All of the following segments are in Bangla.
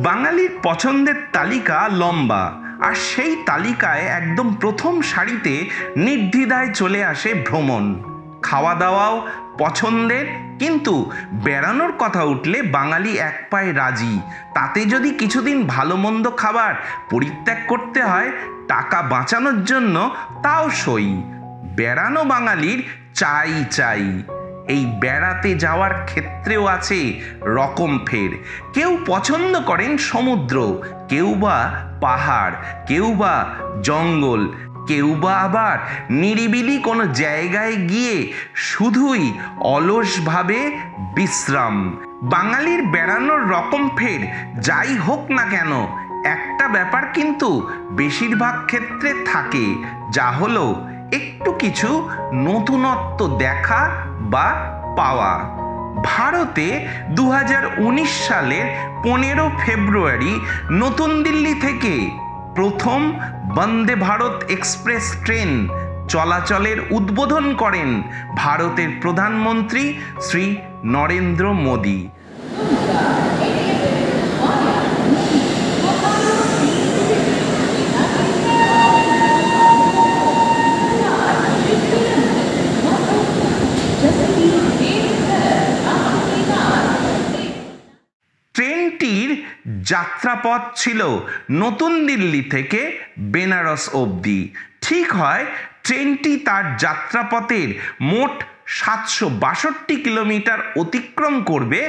বাঙালির পছন্দের তালিকা লম্বা, আর সেই তালিকায় একদম প্রথম সারিতে নির্দ্বিধায় চলে আসে ভ্রমণ। খাওয়া দাওয়াও পছন্দের, কিন্তু বেড়ানোর কথা উঠলে বাঙালি এক পায়ে রাজি। তাতে যদি কিছুদিন ভালো মন্দ খাবার পরিত্যাগ করতে হয় টাকা বাঁচানোর জন্য, তাও সই। বেড়ানো বাঙালির চাই চাই। এই বেড়াতে যাওয়ার ক্ষেত্রেও আছে রকম ফের। কেউ পছন্দ করেন সমুদ্র, কেউ বা পাহাড়, কেউ বা জঙ্গল, কেউ বা আবার নিরিবিলি কোনো জায়গায় গিয়ে শুধুই অলসভাবে বিশ্রাম। বাঙালির বেড়ানোর রকম ফের যাই হোক না কেন, একটা ব্যাপার কিন্তু বেশিরভাগ ক্ষেত্রে থাকে, যা হলো একটু কিছু নতুনত্ব দেখা বা পাওয়া। ভারতে 2019 সালের 15 ফেব্রুয়ারি নতুন দিল্লি থেকে প্রথম বন্দে ভারত এক্সপ্রেস ট্রেন চলাচলের উদ্বোধন করেন ভারতের প্রধানমন্ত্রী শ্রী নরেন্দ্র মোদী। ট্রেনটির যাত্রাপথ ছিল নতুন দিল্লি থেকে বেনারস অবধি। ঠিক হয়, ট্রেনটি তার যাত্রাপথের মোট 762 কিলোমিটার অতিক্রম করবে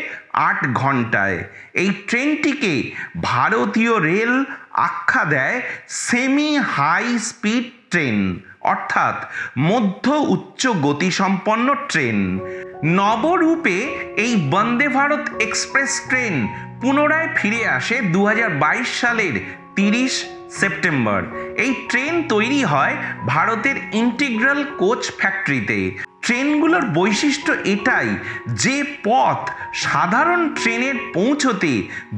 8 ঘন্টায়। এই ট্রেনটিকে ভারতীয় রেল আখ্যা দেয় সেমি হাই স্পিড ট্রেন, অর্থাৎ মধ্য উচ্চ গতিসম্পন্ন ট্রেন। নবরূপে এই বন্দে ভারত এক্সপ্রেস ট্রেন পুনরায় ফিরে আসে 2022 সালের 30 সেপ্টেম্বর। এই ট্রেন তৈরি হয় ভারতের ইন্টিগ্রাল কোচ ফ্যাক্টরিতে। ট্রেনগুলোর বৈশিষ্ট্য এটাই যে পথ সাধারণ ট্রেনের পৌঁছতে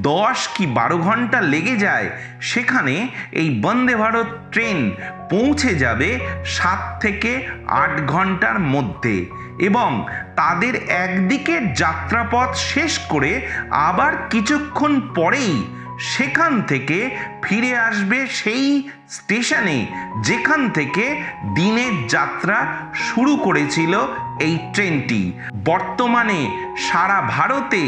10 কি 12 ঘন্টা লেগে যায়, সেখানে এই বন্দে ভারত ট্রেন পৌঁছে যাবে 7 থেকে 8 ঘন্টার মধ্যে, এবং তাদের একদিকের যাত্রাপথ শেষ করে আবার কিছুক্ষণ পরেই সেখান থেকে ফিরে আসবে সেই স্টেশনে যেখান থেকে দিনের যাত্রা শুরু করেছিল এই ট্রেনটি। বর্তমানে সারা ভারতে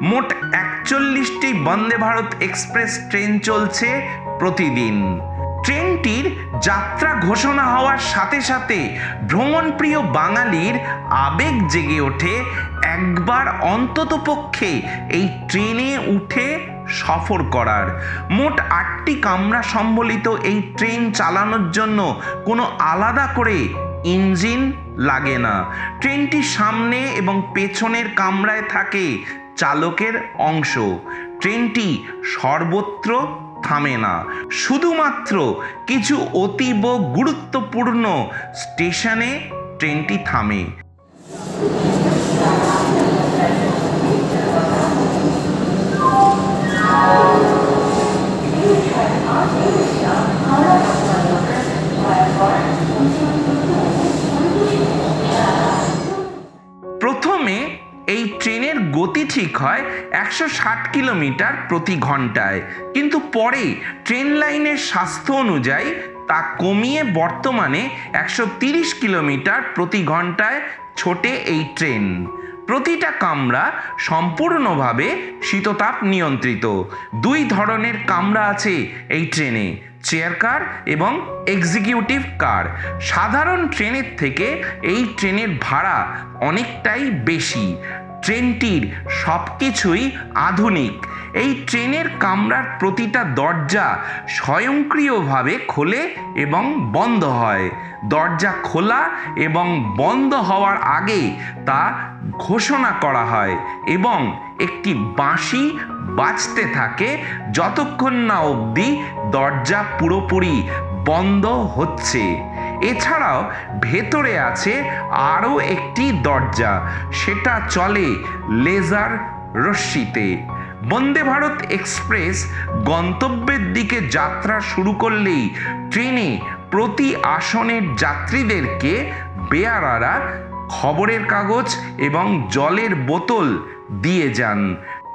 মোট 41টি বন্দে ভারত এক্সপ্রেস ট্রেন চলছে প্রতিদিন। ট্রেনটির যাত্রা ঘোষণা হওয়ার সাথে সাথে ভ্রমণপ্রিয় বাঙালির আবেগ জেগে ওঠে একবার অন্ততপক্ষে এই ট্রেনে উঠে সফর করার। মোট 8টি কামরা সম্বলিত এই ট্রেন চালানোর জন্য কোনো আলাদা করে ইঞ্জিন লাগে না। ট্রেনটির সামনে এবং পেছনের কামরায় থাকে চালকের অংশ। ট্রেনটি সর্বত্র থামে না, শুধুমাত্র কিছু অতীব গুরুত্বপূর্ণ স্টেশনে ট্রেনটি থামে। প্রথমে এই ট্রেনের গতি ঠিক হয় 160 কিলোমিটার প্রতি ঘন্টায়, কিন্তু পরে ট্রেন লাইনের স্বাস্থ্য অনুযায়ী তা কমিয়ে বর্তমানে 130 কিলোমিটার প্রতি ঘন্টায় ছোটে এই ট্রেন। প্রতিটা কামরা সম্পূর্ণভাবে শীততাপ নিয়ন্ত্রিত। 2 ধরনের কামরা আছে এই ট্রেনে, চেয়ার কার এবং এক্সিকিউটিভ কার। সাধারণ ট্রেনের থেকে এই ট্রেনের ভাড়া অনেকটাই বেশি। ট্রেনটির সব কিছুই আধুনিক। এই ট্রেনের কামরার প্রতিটা দরজা স্বয়ংক্রিয়ভাবে খোলে এবং বন্ধ হয়। দরজা খোলা এবং বন্ধ হওয়ার আগে তা ঘোষণা করা হয় এবং একটি বাঁশি বাজতে থাকে যতক্ষণ না অবধি দরজা পুরোপুরি বন্ধ হচ্ছে। এছাড়াও ভেতরে আছে আরও একটি দরজা, সেটা চলে লেজার রশ্মিতে। বন্দে ভারত এক্সপ্রেস গন্তব্যের দিকে যাত্রা শুরু করলেই ট্রেনে প্রতি আসনের যাত্রীদেরকে বেয়ারারা খবরের কাগজ এবং জলের বোতল দিয়ে যান।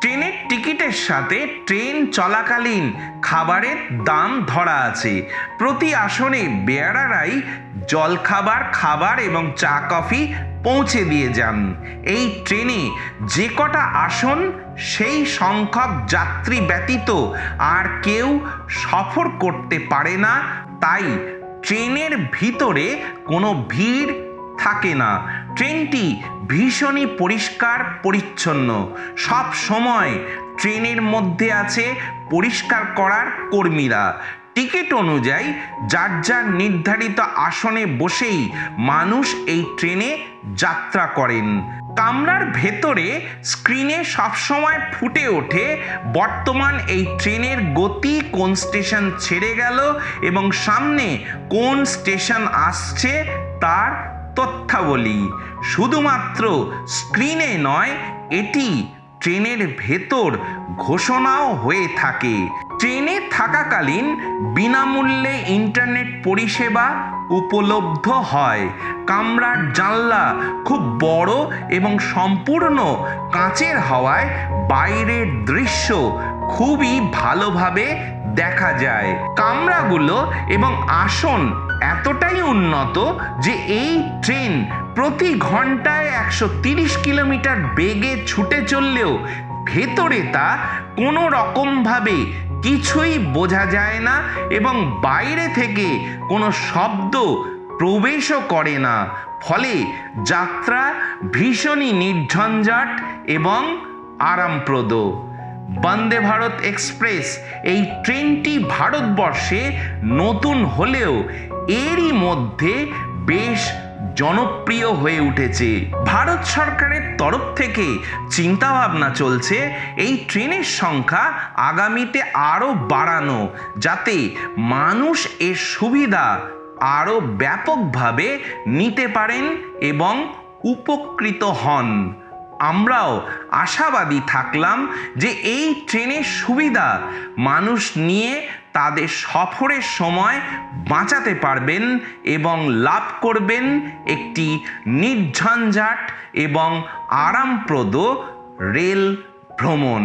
ট্রেনের টিকিটের সাথে ট্রেন চলাকালীন খাবারের দাম ধরা আছে। প্রতি আসনে বেয়ারারাই জলখাবার, খাবার এবং চা কফি পৌঁছে দিয়ে যান। এই ট্রেনে যে কটা আসন সেই সংখ্যক যাত্রী ব্যতীত আর কেউ সফর করতে পারে না, তাই ট্রেনের ভিতরে কোনো ভিড় থাকে না। ট্রেনটি ভীষণই পরিষ্কার পরিচ্ছন্ন। সব সময় ট্রেনের মধ্যে আছে পরিষ্কার করার কর্মীরা। টিকিট অনুযায়ী যার যার নির্ধারিত আসনে বসেই মানুষ এই ট্রেনে যাত্রা করেন। কামরার ভেতরে স্ক্রিনে সবসময় ফুটে ওঠে বর্তমান এই ট্রেনের গতি, কোন স্টেশন ছেড়ে গেল এবং সামনে কোন স্টেশন আসছে তার তথ্যাবলী। শুধুমাত্র স্ক্রিনে নয়, এটি ট্রেনের ভেতর ঘোষণাও হয়ে থাকে। ট্রেনে থাকাকালীন বিনামূল্যে ইন্টারনেট পরিষেবা উপলব্ধ হয়। কামরার জানলা খুব বড় এবং সম্পূর্ণ কাঁচের হওয়ায় বাইরের দৃশ্য খুবই ভালোভাবে দেখা যায়। কামরাগুলো এবং আসন এতটাই উন্নত যে এই ট্রেন প্রতি ঘন্টায় 130 কিলোমিটার বেগে ছুটে চললেও ভেতরে তা কোনো রকমভাবে কিছুই বোঝা যায় না এবং বাইরে থেকে কোনো শব্দ প্রবেশও করে না। ফলে যাত্রা ভীষণই নির্ঝঞ্ঝাট এবং আরামপ্রদ। বন্দে ভারত এক্সপ্রেস এই ট্রেনটি ভারতবর্ষে নতুন হলেও এরই মধ্যে বেশ জনপ্রিয় হয়ে উঠেছে। ভারত সরকারের তরফ থেকে চিন্তাভাবনা চলছে এই ট্রেনের সংখ্যা আগামীতে আরও বাড়ানো, যাতে মানুষ এর সুবিধা আরও ব্যাপকভাবে নিতে পারেন এবং উপকৃত হন। আমরাও আশাবাদী থাকলাম যে এই ট্রেনের সুবিধা মানুষ নিয়ে তাদের সফরের সময় বাঁচাতে পারবেন এবং লাভ করবেন একটি নির্ঝঞ্ঝাট এবং আরামপ্রদ রেল ভ্রমণ।